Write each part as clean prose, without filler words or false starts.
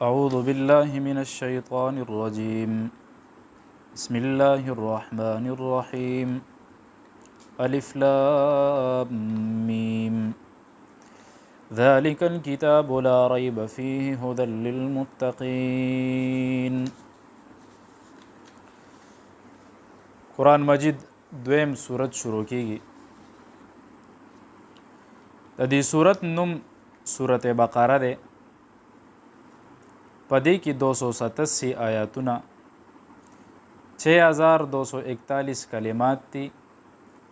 أعوذ بالله من الشيطان الرجيم بسم الله الرحمن الرحيم ألف لام ميم ذلك الكتاب لا ريب فيه هدى للمتقين. قرآن مجید دویم سورت شروع کیږي. د دې سورت نوم سورت بقره ده. پدې کې 287 آیاتونه 6241 کلمات دي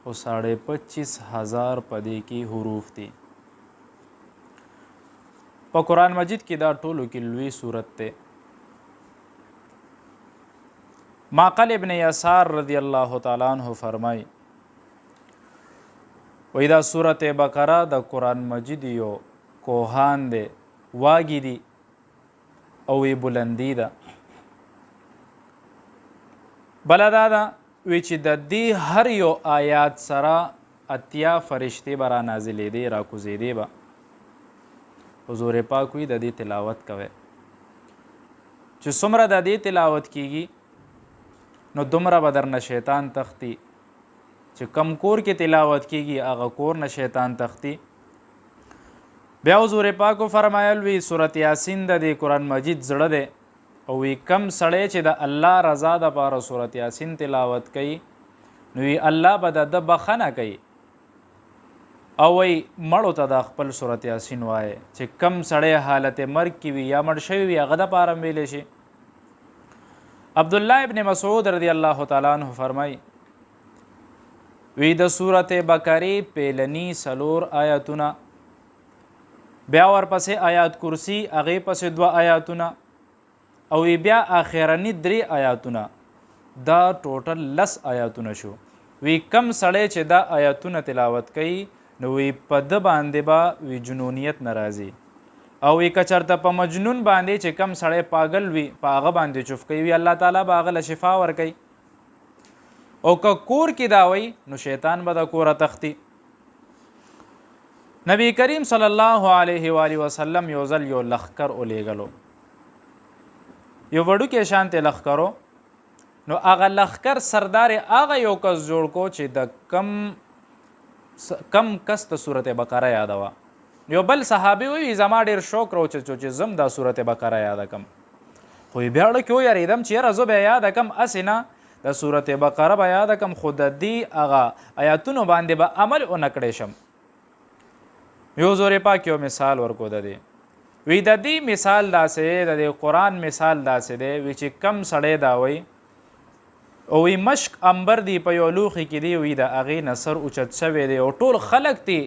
او 25,500 پدې کې حروف دي. په قرآن مجید کې دا ټولو کې لوی سورت ده. معقل ابن یسار رضی الله تعالی عنہ فرمای وای دا سورت بقره د قرآن مجید یو کوهان ده، واګي دي او وی بلندی ده. بل دا ده وی چې د دې هر یو آیات سره اتیا فرشتې به را نازلېدې را کوزېدې به. حضور پاک وی د دې تلاوت کوئ چې څومره د دې تلاوت کیږي نو دومره به درنه شیطان تختی. چې کم کور کې تلاوت کیږي هغه کور نه شیطان تختی. بیا حضور پاکو فرمایل وی سورت یاسین د دې قرآن مجید زړه دی او وی کم سړی چې د الله رضا دپاره سورت یاسین تلاوت کوي نو وی الله به د ده بخښنه کوي او وی مړو ته د خپل سورت یاسین وایي چې کم سړی حالت مرګ کې وي یا مړ شوي وي هغه دپاره ویلی شي. عبدالله ابن مسعود رضی الله تعالی عنہ فرمایي وی د سورت بقرې پیلني 4 آیاتونه، بیا ورپسې آیات کرسی هغې پسې 2 آیاتونه او بیا آخرني 3 آیاتونه، دا ټوټل 10 آیاتونه شو. وی کم سړی چې دا آیاتونه تلاوت کوي نو وی په ده باندې به وی جنونیت نه راځي او وی که چېرته په مجنون باندې چې کم سړی پاگل وي په هغه باندې چوف کوي وی الله تعالی به هغه له شفا ورکوي. او که کور کې دا وی نو شیطان به د کوره تختی. نبی کریم صلی الله علیه و آله وسلم یو ځل یو لښکر ولیږلو، یو وړوکی شانتې لښکر و. نو هغه لښکر سردار هغه یو کس جوړ کو چې د کم کس ته صورت بقره یاده وه. یو بل صحابي وی زما ډېر شوق راوچت چې زم دا صورت بقره یاده کم، خو بیا کې ویرېدم چې یاره زه به یاده کم، هسې نه د صورت بقره به یاده کم خو د دې هغه آیاتونو باندې به عمل ونه کړی شم. یو حضور پاک یو مثال ورکو د دې وی د دې مثال داسې د دې قرآن مثال داسې دی وی چې کم سړی دا وی او وی مشک انبر دی په یو لوښي کې دی وی د هغې نه سر اوچت شوی دی او ټول خلک تی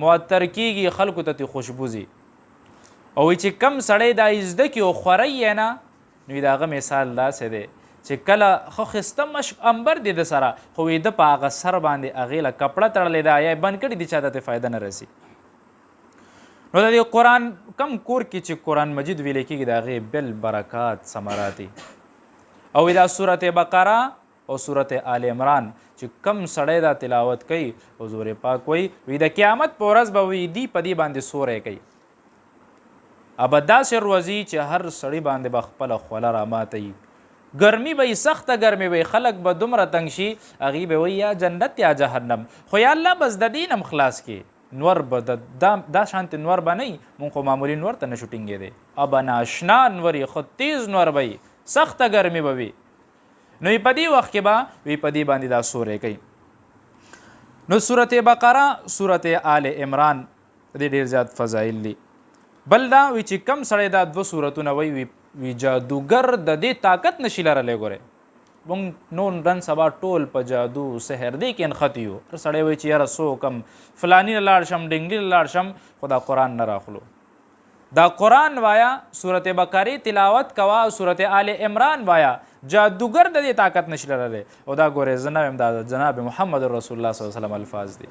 معطر کیږي، خلکو ته تی خوشبو ځي. او وی چې کم سړی دا زده کي او خوری یې نه نو د هغه مثال داسې دی چې کله خو ښایسته مشک انبر دی د سره خو وی د په هغه سر باندې هغې له کپړه تړلی ده یا بند کړي دي چا ته فایده نه رسي. نو د دې قرآن کم کور کې چې قرآن مجید ویلی کېږي د هغې بل برکات ثمراتي. او دا سورت بقره او سورت آل عمران چې کم سړی دا تلاوت کوي حضور پاک وی د قیامت په ورځ به وی دی په دې باندې سوری کوي. ابه داسې روزي چې هر سړي باندې به خپله خوله راماتوي. ګرمي به یې سخته ګرمي به خلک به دومره تنګ شي هغې به وایي یا جنت یا جهنم، خو یا الله بس د دې هم خلاص کړي. نور به دا شانتې نور به نه وي، مونږ خو معمولي نور ته نه شو ټینګېدی. ابه ناشنا نور یې خو تیز نور به وي، سخته ګرمي به وي. نو په دې وخت کې به وی په دې باندې دا سوری کوي. نو سورت بقره سورت آل عمران دې ډېر زیات فضایل دي. بل دا وی چې کم سړی دا 2 سورتونه وی جادوګر د دې طاقت نشي لرلی. ګورئ مونږ نون رن سبا ټول په جادو سحر دې کې نښتي یو. هر سړی وایي چې یاره څوکم فلاني له لاړ شم ډنګلي له لاړ شم، خو دا قرآن نه راخلو. دا قرآن وایا، صورت بقرې تلاوت کوه او صورت آل عمران وایا، جادوګر د دې طاقت نشي لرلی. او دا ګورئ زه نه یم، دا جناب محمد رسول الله صلی الله علیه وسلم الفاظ دي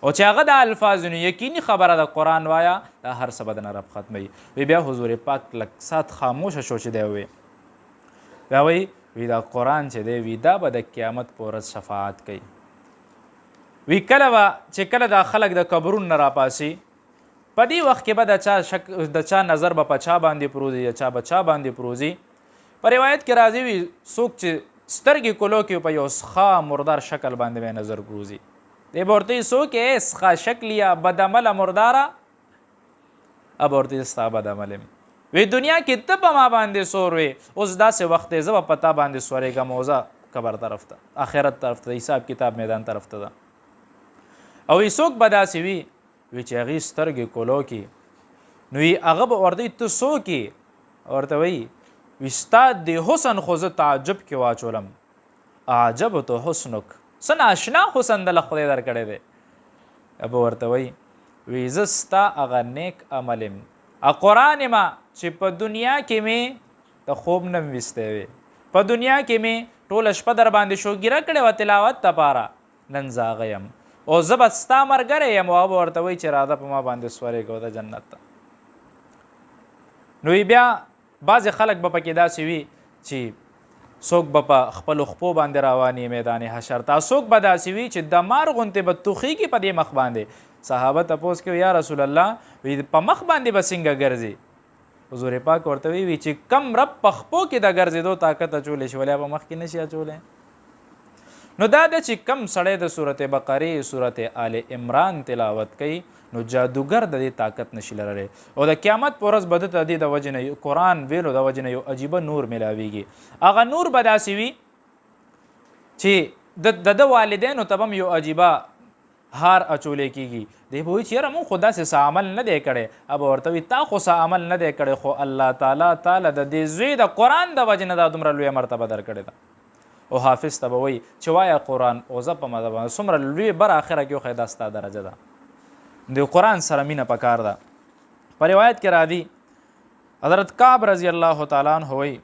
او چې هغه د الفاظ نو یقیني خبره د قرآن وایا دا هر څه به د نه رب ختموي. وی بیا حضور پاک لږ سات خاموشه شو چې دی وی بیا وی دا قرآن چې دی وی دا به د قیامت په ورځ شفاعت کوي. وی کله به چې کله دا خلک د قبرونو نه راپاسي په دې وخت کې به د چا نظر به په چا باندې پروزي د چا به چا باندې پروزي. په روایت کې راځي وي څوک چې سترګې کولو کې په یو ښه مردار شکل باندې به نظر پروزي. دی به ورته څوک یې ښه شکل یا بدعمله مرداره اب ورته ستا بدعمل یم. وی دنیا کې ته په ما باندې سور وې اوس داسې وخت دی زه به په تا باندې سورېږم او زه قبر طرف ته آخرت طرف ته حساب کتاب میدان طرف ته ده. او څوک به داسې وي چې هغې سترګې کولو کې نو هغه به ورته ته څوک یې ورته وایي وي ستا د حسن خو زه تعجب کې واچولم اعجبت حسنک څه ناشنا حسن دله خدای درکړی دی. به ورته وایي وی زه ستا هغه نیک عمل یم قرآن ما چې په دنیا کې مې د خوب نه ویستی وې په دنیا کې مې ټوله شپه در باندې شوګیره کړې وه تلاوت دپاره نن زه هغه یم او زه به ستا ملګری یم. او هغه به ورته وایي چې راځه په ما باندې سورېږه د جنت ته. نو بیا بعضې خلک به پکې داسې وي چې څوک به په خپلو خپو باندې رواني میدان حشر ته څوک به داسې وي چې د مار غوندې به توخیږي په دې مخ باندې. صحابه تپوس کوي یا رسول الله وی په مخ باندې به څنګه ګرځي. حضور پاک ورته وی چې کم رب په خپو کې د ګرځېدو طاقت اچولی شي ولیا په مخ کې نشي اچولی. نو دا د چې کم سړی د صورت بقرې صورت آل عمران تلاوت کوي نو جادوګر د دې طاقت نشي لرلی او د قیامت په ورځ به دته د دې د وجې نه قرآن ویلو د وجې نه یو عجیبه نور میلاویږي. هغه نور به داسې وي چې د ده والدینو ته به هم یو عجیبه هار اچولی کېږي. دی به وایي چې یاره مونږ خو داسې څه عمل نه دی کړی. ابه ورته وي تا خو څه عمل نه دی کړی خو الله تعالی د دې زوی د قرآن د وجې نه دا دومره لویه مرتبه درکړې ده. او حافظ ته به وایي چې وایه قرآن او زه په مده باندې څومره لوی بر اخره کې وښیه دا ستا درجه ده. د قرآن سره مینه پکار ده. په روایت کې راځي حضرت کعب رضی الله تعالی عنه وایي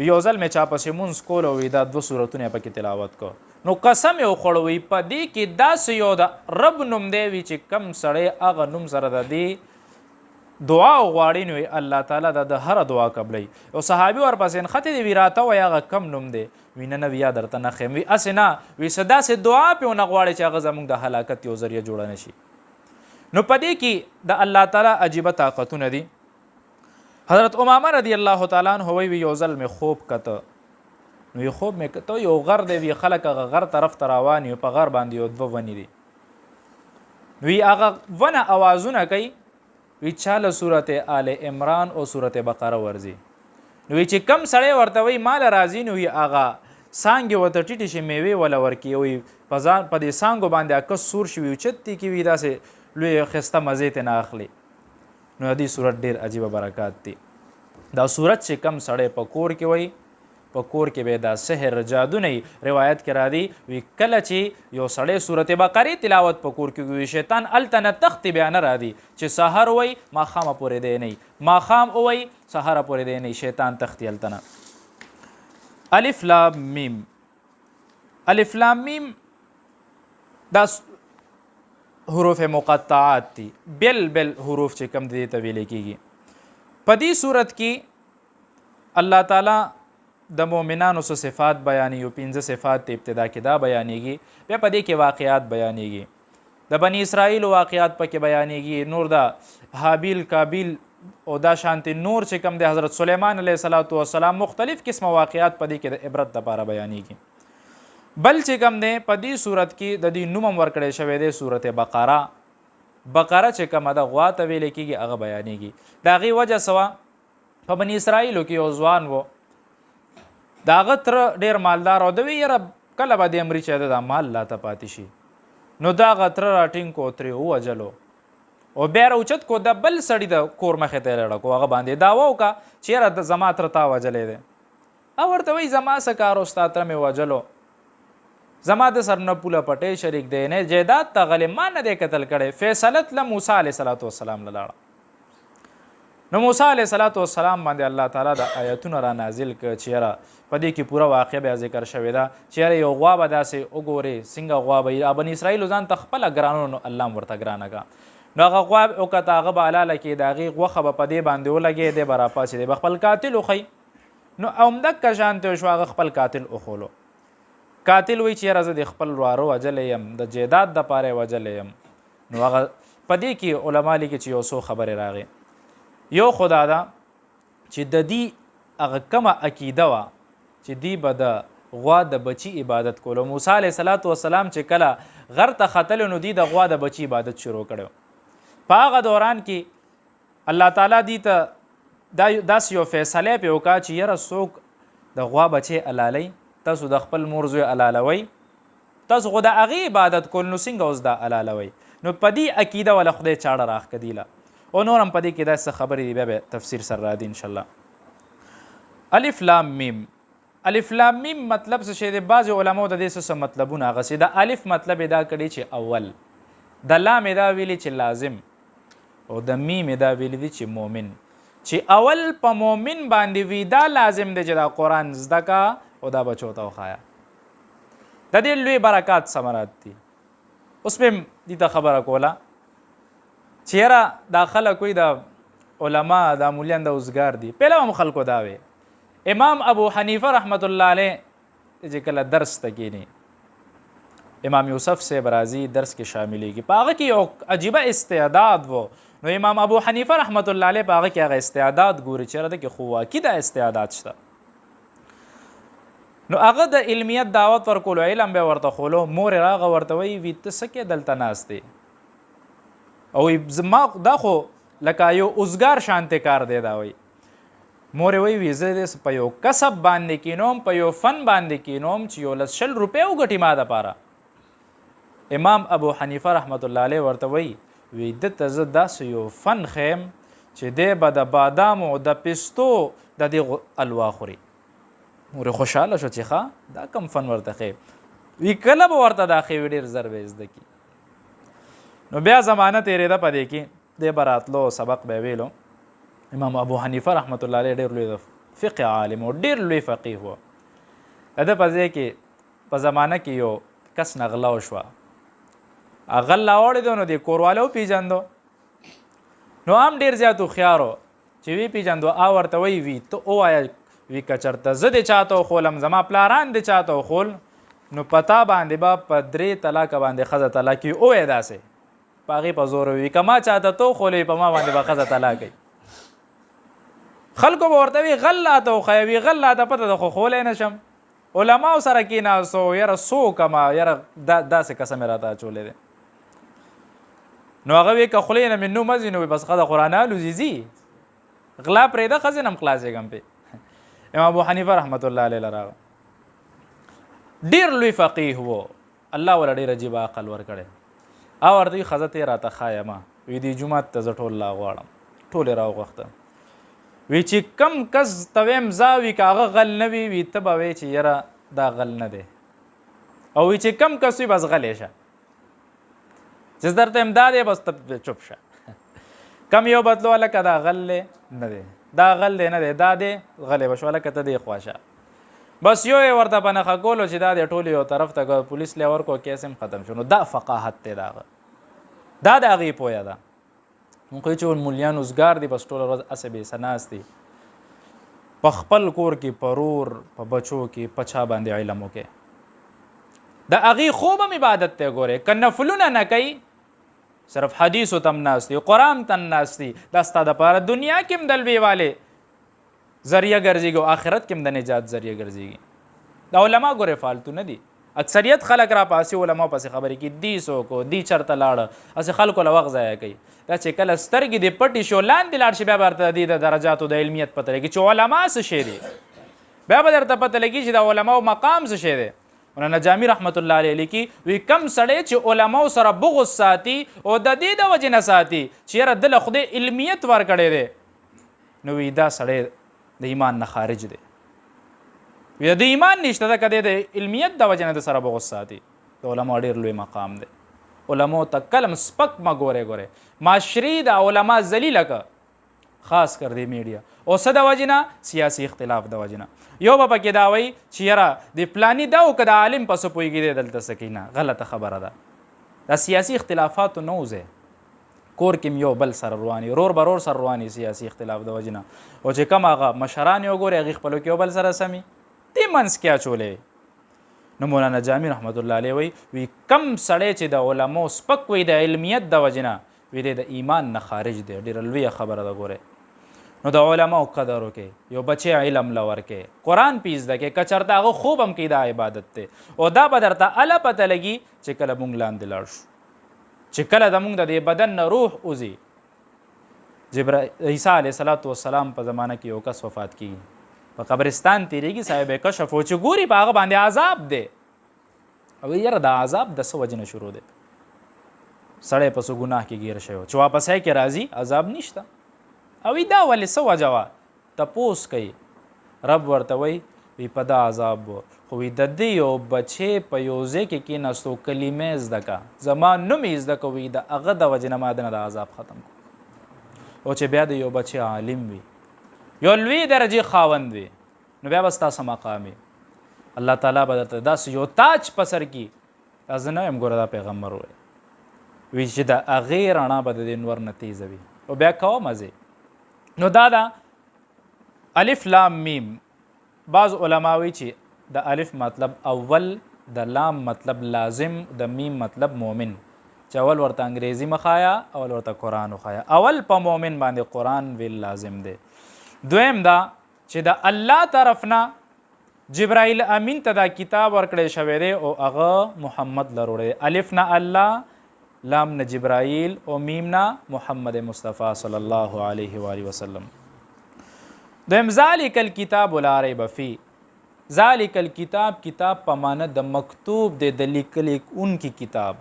یو ځل مې چا پسې مونځ کول او دا 2 سورتونه پکې تلاوت کو نو قسم یې وخوړ وی په دې کې داسې یو د رب نوم دی وي چې کم سړی هغه نوم سره د دې دعا غواړي نو الله تعالی د هره دعا قبلی. او صحابي ورپسې نښتې دی وي راته وایي هغه کم نوم دی وي نه بیا درته نه ښیم وي هسې نه وي څه داسې دعا پې ونه غواړي چې هغه زموږ د هلاکت یو ذریعه جوړه نه شي. نو په دې کې د الله تعالی عجیبه طاقتونه دي. حضرت امامه رضی الله تعالی عنه وایي یو ځل مې خوب کته نو یو خوب مې کته یو غر دی وي خلک هغه غر طرف ته روان یو په غر باندې یو 2 ونې دي وی هغه ونه اوازونه کوي وی چاله صورت آل عمران او صورت بقره ورځي. نو چې کم سړی ورته وی مال راځي نو وی هغه څانګې ورته ټیټې شي میوې وله ورکوي وي په دې څانګو باندې عکس سور شي وي اوچتې کې وي داسې لوی ښایسته مزې ترې نه اخلي. نو دې صورت ډېر عجیبه برکات دي. دا صورت چې کم سړی په کور کې وی په کور کې به دا سحر جادو نه روایت کې راځي وی کله چې یو سړی صورت بقرې تلاوت په کور کې وي شیطان هلته نه تختې بیا نه راځي چې سحر وی ماښامه پورې دی نه ماښام وی سحره پورې دی نه شیطان تختې هلته نه. الف لام میم الف لام میم دا حروف مقطعات دي بل حروف چې کم دي ته ویل کېږي. په دې صورت کې الله تعالی د مؤمنانو څه صفات بیانې یو 15 صفات ته ابتدا کې دا بیانېږي بیا په دې کې واقعات بیانېږي د بني اسرائیل واقعات پکې بیانېږي نور د حابیل کابیل او دا شانتي نور چې کوم د حضرت سلیمان علیه السلام مختلف قسمه واقعات په دې کې د عبرت لپاره بیانېږي. بل چې کوم دی په دې صورت کې د دې نوم ورکړی شوی دی صورت بقره چې کومه د غوا ته ویل کېږي هغه بیانېږي. د هغې وجه څه وه په بني اسرائیلو کې یو ځوان و د هغه تره ډېر مالدار او د وی یاره کله به د امري چې د مال لا ته پاتې شي نو د هغه تره راټینګ کو ترې ووجلو او بیا راوچت کو د بل سړي د کور مخې ته یې لړه کو هغه باندې دعوه وکړه چې یاره زما تره تا وجلی دی. او ورته وایي زما څه کار و ستا تره مې وجلو زما د سر نه پوله پټۍ شریک دی نه جایداد ته غلې ما نه دی قتل کړی فیصله تله موسی علیه السلام له لاړه. نو موسی علیه السلام باندې الله تعالی د آیتونه را نازل کړه چې یاره په دې کې پوره واقع بیا ذکر شوې ده چې یاره یو غوا به داسې وګورې څنګه غوا به بني اسرائیلو ځان ته خپله ګرانو نو الله هم ورته ګرانه کړه. نو هغه غوا وکته هغه به حلاله کې د هغې غوښه به په دې باندې ولګې دی به راپاسې دی به خپل قاتل وښی نو همدکه شانتې شو هغه خپل قاتل وښولو. قاتل وایي چې یاره زه د خپل وراره وجلی یم د جیداد دپاره یې وجلی یم. نو هغه په دې کې علما لیکي چې یو څو خبرې راغې. یو خدا ده چې د دې هغه کومه عقیده وه چې دی به د غوا د بچي عبادت کولو. موسی علیه السلام چې کله غر ته ختلو نو دی د غوا د بچي عبادت شروع کړو. په هغه دوران کې الله تعالی دی ته داسې یو فیصله پې وکړه چې یاره څوک د غوا بچی حلالوي، تاسو د خپل مور زوی حلالوئ، تاسو خو د هغې عبادت کول نو څنګه اوس دا حلالوئ؟ نو په دې عقیده والا خدای چاړه راښکدیله. او نور هم په دې کې داسې خبرې دي، بیا به تفسیر سره راځي انشاءالله. الف لام میم. الف لام میم مطلب څه شی دی؟ بعضې علماو د دې څه مطلبونه اخیستي. د الف مطلب یې دا کړي چې اول، د لام یې دا ویلي چې لازم، او د میم یې دا ویلي دي چې مومن. چې اول په مومن باندې وي دا لازم دی چې دا قرآن زده کا او دا بچو ته وښایه. د دې لوی برکات ثمرات دي. اوس مې دې ته خبره کوله چې یاره دا خلک وایي د علما دا مولیان د اوزګار دي. پهله هم خلکو دا وی. امام ابو حنیفه رحمت الله علیه چې کله درس ته کینی، امام یوسف صاحب راځي درس کې شاملیږي، په هغه کې یو عجیبه استعداد و. نو امام ابو حنیفه رحمت الله علیه په هغه کې هغه استعداد ګوري چې یاره ده کې خو واقعي دا استعداد شته. نو هغه د علمیت دعوت ورکولو، علم به ورته خولو. مور یې راغه ورته وایي وي ته څه کې دلته ناست دی؟ او زما دا خو لکه یو اوزګار شانتې کار دی دا وایي. مور یې وایي وي زه په یو کسب باندې کینوم، په یو فن باندې کینوم چې یو 100 روپۍ وګټي ما دپاره. امام ابو حنیفه رحمت الله علیه ورته وایي وی دته زه داسې یو فن خیم چې دی به د بادامو د پستو د دې الوا خوري. مور خوشحاله شو چې ښه دا کم فن ورته ښې. وی کله به ورته دا ښې وي ډېر زر به یې زده کي. نو بیا زمانه تېرېده په دې کې، دی به راتلو سبق به یې ویلو. امام ابو حنیفه رحمت الله علیه ډېر لوی فقه عالم و، ډېر لوی فقیه و. د ده په ځای کې په زمانه کې یو کس نه غلا وشوه. هغه غلا وړی دی نو د کورواله وپېژندو. نو هم ډېر زیات هوښیار و چې وی پېژندو. ورته وایي وي ته ووایه وی که چېرته زه دې چاته وښولم، زما پلاران دې چاته وښول، نو په تا باندې به په 3 طلاقه باندې ښځه طلاق وي. ووایه داسې په هغې په زور وي که ما چاته ته وښولې په ما باندې به ښځه طلاق کوي. خلکو به ورته وي غل راته وښیه، وي غل راته پته ده خو ښولی نه شم. علماو سره کېناستو، یاره څوکمه یاره داسې قسم یې راته اچولی دی. نو هغه وی که خولې نه مې نوم ځي نو بس ښځه قرآن الوځي ځي، غلا پرېږده ښځې نه هم خلاصېږم پې. امام ابو حنیفه رحمت الله علیه راغه، ډېر لوی فقیه و، الله وله ډېر عجیبه عقل ورکړی. ورته وي ښځه ته یې راته ښایه ما. وی دې جومات ته زه ټول لا غواړم. ټول یې راوغوښته. وی چې کم کس ته ویم ځه وي که هغه غل نه وي، وي ته به وایې چې یاره دا غل نه دی. او وی چې کم کس وي بس غلی شه، چې درته یم دا دی بس ته چوپ شه. کم یو بدلو هلکه دا غل دی نه دی، دا غل دی نه دی، دا دی غلی به شو هلکه ته دې خوا شه. بس یو یې ورته په نښه کولو چې دا دی ټول یو طرف ته پولیس لی ورکړو کیس هم ختم شو. نو دا فقاحت دی د هغه، دا د هغې پویه ده. موږ خو چې مولیان اوزګار دي بس ټوله ورځ هسې بېڅه ناست دي، په خپل کور کې پرور په بچو کې په چا باندې علم وکړي. د هغې خوب هم عبادت دی. ګورې که نفلونه نه کوي، صرف حدیثو ته هم ناست دي، قرآن ته هم ناست دي، دا ستا دپاره دنیا کې هم د لویوالې ذریعه ګرځېږي او آخرت کې هم د نجات ذریعه ګرځېږي. دا علما ګورې فالتو نه دي. اکثریت خلک را پاسې علماو پسې خبرې کوي، دی څوک و، دی چېرته لاړه، هسې خلکو له وخت ضایع کوي. دا چې کله سترګې دې پټې شو لاندې لاړ شي، بیا به درته د دې د درجاتو د علمیت پته لګي چې علما څه شی دي. بیا به درته پته لګي چې د علماو مقام څه شی دی. مولانا جامی رحمت الله علیه لیکي وی کم سړی چې علماو سره بغض ساتي او د دې د وجې نه ساتي چې یاره ده له خدای علمیت ورکړی دی، نو وی دا سړی د ایمان نه خارج دی. وی د ایمان نشته ده که دی د علمیت د وجې نه د سره بغض ساتي. د علماو ډېر لوی مقام دی. علماو ته کلم سپک مه ګورئ. معاشري د علما ذلیله که، خاص کر دی میډیا، او څه د وجې نه؟ سیاسي اختلاف د وجې نه. یو به پکې دا وایي چې یاره د فلاني دا و که د عالم په څه پوهېږي دی دلته څه کوي. نه، غلطه خبره ده. دا سیاسي اختلافاتو نه وځئ. کور کې یو بل سره رواني، رور به رور سره رواني سیاسي اختلاف د وجې نه. او چې کوم هغه مشران یې وګورئ هغې خپلو کې یو بل سره سمي، دې منځ کې اچولی. نو مولانا جامی رحمت الله علیه وی کم سړی چې د علماو سپک وي د علمیت د وجې نه، وی دی د ایمان نه خارج دی. ډېره لویه خبره ده. ګورئ نو د علماو قدر وکړئ. یو بچی علم له ورکړئ، قرآن پې زده کړئ، که چېرته هغه خوب هم کوي دا عبادت دی. او دا به درته هله پته لګي چې کله مونږ لاندې لاړ شو، چې کله زمونږ د دې بدن نه روح وځي. عیسی علیه السلام په زمانه کې یو کس وفات کېږي، په قبرستان تېرېږي، صاحب کشف و چې ګوري په هغه باندې عذاب دی. او یاره دا عذاب د څه وجې نه شروع دی؟ سړی په څه ګناه کې ګیر شوی چې واپسی کې راځي عذاب نشته. او دا ولې څه وجه وه؟ تپوس کوي. رب ورته وایي وی په دا عذاب و، خو وی د دې یو بچی په یو ځای کې کېناستو، کلمې زده که، زما نوم یې زده که، وی د هغه د وجې نه ما د نه د عذاب ختم کړو. او چې بیا د یو بچی عالم وي، یو لوی درجې خاوند وي، نو بیا به ستاسو مقام وي. الله تعالی به درته داسې یو تاج په سر کي. زه نه یم ګوره دا پیغمبر وی چې د هغې رڼا به د دې نور نه تیزه وي. او بیا کوه مزې. نو دا ده الف لام میم. بعض علما وایي چې د الف مطلب اول، د لام مطلب لازم، د میم مطلب مومن. چې اول ورته انګریزي مخایا، اول ورته قرآن وخایا. اول په مومن باندې قرآن ویل لازم دی. دویم دا چې د الله طرف نه جبرائیل امین ته دا کتاب ورکړی شوی دی او هغه محمد له وروړی. الف نه الله، لام نه جبرائیل او میم نه محمد مصطفی صلی الله علیه و آله وسلم. دویم ذالک الکتاب لا ریب فیه. ذالک الکتاب، کتاب په معنی د مکتوب دی، د لیکونکي کتاب،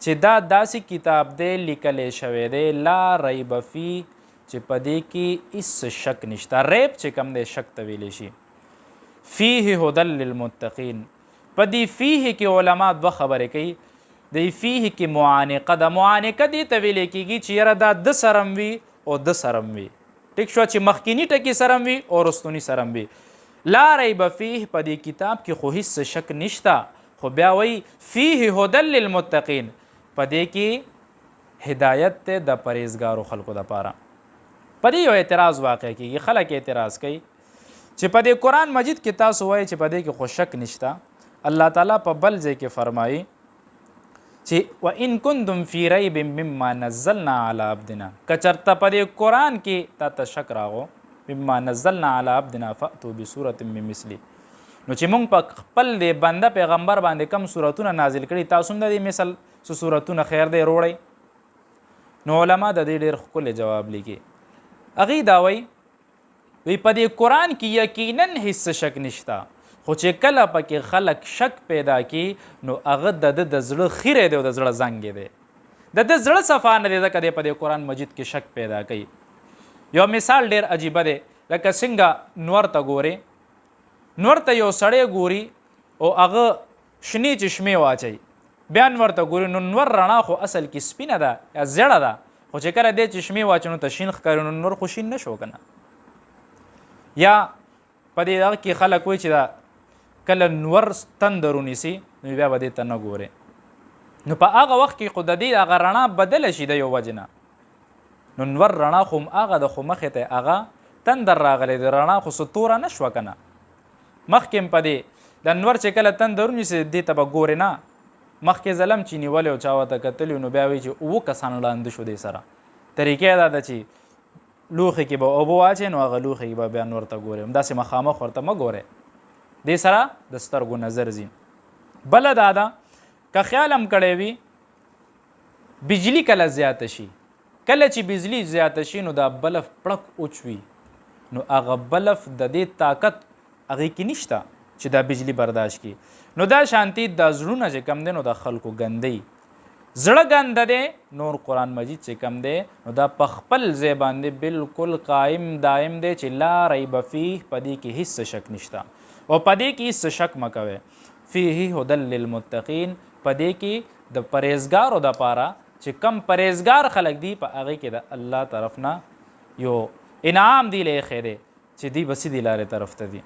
چې دا داسې کتاب دی لیکلی شوی دی لا ریب فیه چې په دې کې هیڅ شک نشته. ریب چې کوم دی شک ته ویلی شي. فیه هدی للمتقین. په دې فیه کې علما دوه خبرې کوي. د فیه کې معانقه ده. معانقه دې ته ویلی کېږي چې یاره دا د سرم وي او د سرم وي. ټیک شوه چې مخکینی ټکي سرم وي او رستونی سرم وي. لا ریب فیه په دې کتاب کې خو هیڅ شک نشته. خو بیا وایي فیه هدی للمتقین، په دې کې هدایت دی د پرهیزګارو خلکو دپاره. په دې یو اعتراض واقع کېږي. خلک اعتراض کوي چې په دې قرآن مجید کې تاسو وایي چې په دې کې خو شک نشته. الله تعالی په بل ځای کې فرمایي چې وَإِن كُنتُمْ فِي رَيْبٍ مِّمَّا نَزَّلْنَا عَلَىٰ عَبْدِنَا. که چېرته په دې قرآن کې تا ته شک راغو، مما نزلنا علی عبدنا فأتوا بسورة من مثله، نو چې موږ په خپل دې بنده پیغمبر باندې کم سورتونه نازل کړي، تاسو هم د دې مثل څه سورتونه خیر دی روړئ. نو علما د دې ډېر ښکلی جواب لیکي. هغوی دا وایي په دې قرآن کې یقینا هیڅ شک نشته، خو چې کله پکې خلک شک پیدا کی نو هغه د زړه خیره دی او د زړه زنګ دی، د زړه صفا نه دی، ځکه دی په دې قرآن مجید کې شک پیدا کوي. یو مثال ډېر عجیبه دی، لکه څنګه نور ته ګورې، نور ته یو سړی ګوري او هغه شنې چشمې واچوي، بیا نور ته ګوري نو نور رڼا خو اصل کې سپینه ده یا زیړه ده، خو چې کله دې چشمې واچوي نو ته شین ښکاري، نو نور خو شین نه شو که نه. یا په دې دغه کې خلک وایي چې دا کله نور تندر ونیسي نو بیا به دې ته نه ګورې، نو په هغه وخت کې خو د دې هغه رڼا بدله شي د یو وجې نه، نو نور رڼا خو هغه د خو مخې ته هغه تندر راغلی د رڼا خو څه توره نه شوه که نه. مخکې هم په دې د نور چې کله تندر ونیسي دې ته به ګورې نه، مخکې ظلم چې نیولی او چا ورته کتلي نو بیا وایي چې اووه کسان ړانده شو دې سره. طریقې دا ده چې لوښي کې به اوبه واچوې نو هغه لوښي کې به بیا نور ته ګورې، همداسې مخامخ ورته مه ګورې، دې سره د سترګو نظر ځي. بله دا ده که خیال هم کړی وي بجلی کله زیاته شي، کله چې بجلی زیاته شي نو دا بلف پړک اوچوي، نو هغه بلف د دې طاقت هغې کې نشته چې دا بجلی برداشت کړي. نو دا شانتي دا زړونه چې کم دی نو د خلکو ګندی زړه ګنده دی، نور قرآن مجید چې کم دی نو دا په خپل ځای باندې بالکل قایم دایم دی چې لا ریب فیه، په دې کې هیڅ شک نشته او په دې کې هیڅ شک مه کوئ. فیه هدی للمتقین، په دې کې د پرهیزګارو دپاره چې کم پرهیزګار خلک دي په هغې کې د الله طرف نه یو انعام دی له ایښی دی چې دوی به سیدې لارې طرف ته دي.